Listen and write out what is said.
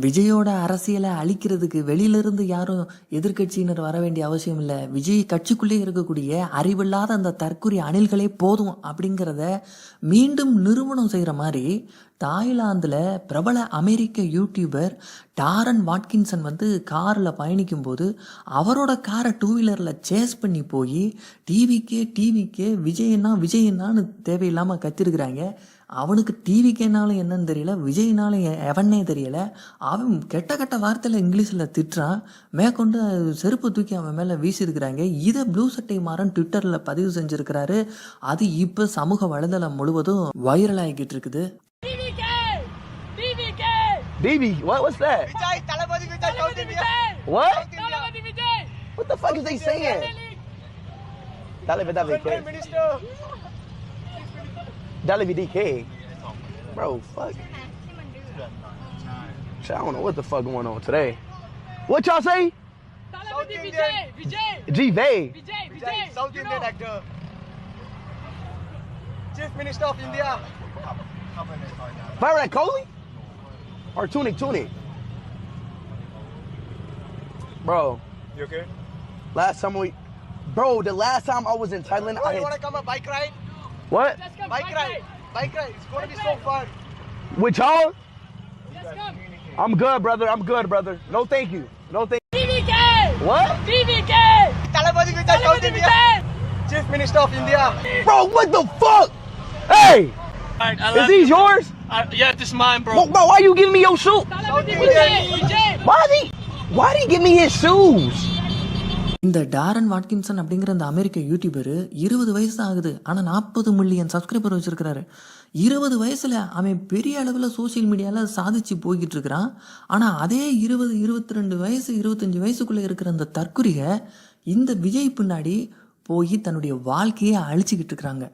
விஜயோட அரசியலை அழிக்கிறதுக்கு வெளியிலிருந்து யாரும் எதிர்க்கட்சியினர் வர வேண்டிய அவசியம் இல்லை. விஜய் கட்சிக்குள்ளே இருக்கக்கூடிய அறிவில்லாத அந்த தற்குறி அணில்களே போதும் அப்படிங்கிறத மீண்டும் நிரூபணம் செய்கிற மாதிரி தாய்லாந்தில் பிரபல அமெரிக்க யூடியூபர் டாரன் வாட்கின்சன் காரில் பயணிக்கும்போது அவரோட காரை டூ வீலரில் சேஸ் பண்ணி போய் டிவிக்கே விஜயன்னான்னு தேவையில்லாமல் கத்திருக்கிறாங்க. அவனுக்கு டிவிக்கேனாலும் என்னன்னு தெரியல, விஜய்னாலும் எவனே தெரியல. அவன் கெட்ட வார்த்தையில் இங்கிலீஷில் திட்டுறான். மேற்கொண்டு செருப்பு தூக்கி அவன் மேலே வீசியிருக்கிறாங்க. இதை ப்ளூ சட்டை மாறன் ட்விட்டரில் பதிவு செஞ்சுருக்கிறாரு. அது இப்போ சமூக வலைதளம் முழுவதும் வைரல் ஆகிக்கிட்டு இருக்குது. DV, what's that? Vijay, Talabadi Vijay, South India. What? Talabadi Vijay. What the fuck is they saying? Talabadi Prime Minister. DK. Bro, fuck. Shit, I don't know what the fuck going on today. What y'all say? Talabadi Vijay. Vijay. G-Vay. Vijay, South Indian actor. Chief Minister of India. Virat Kohli? Or Tunic? Bro. You okay? The last time I was in Thailand, Bro, you want to come a bike ride? What? Just come, bike ride. Bike ride. It's going to be so fun. With y'all? Just come. I'm good, brother. No, thank you. TVK. What? TVK. Talabadi Vijay, South India. Chief Minister of India. Bro, what the fuck? Hey! Is these yours? Yeah, this is mine, bro. Bro, why you giving me your shoe? Talabadi Vijay. Why did he give me his shoes? இந்த டாரன் வாட்கின்சன் அப்படிங்கிற அந்த அமெரிக்க YouTuber 20 வயசு ஆகுது. ஆனால் 40 million subscriber வச்சிருக்கிறாரு. 20 வயசுல அவன் பெரிய அளவில் சோசியல் மீடியாவில் சாதிச்சு போய்கிட்டு இருக்கிறான். ஆனால் அதே 20, 22 வயசு 25 வயசுக்குள்ளே இருக்கிற அந்த தற்குறிக இந்த விஜய் பின்னாடி போய் தன்னுடைய வாழ்க்கையை அழிச்சிக்கிட்டு இருக்கிறாங்க.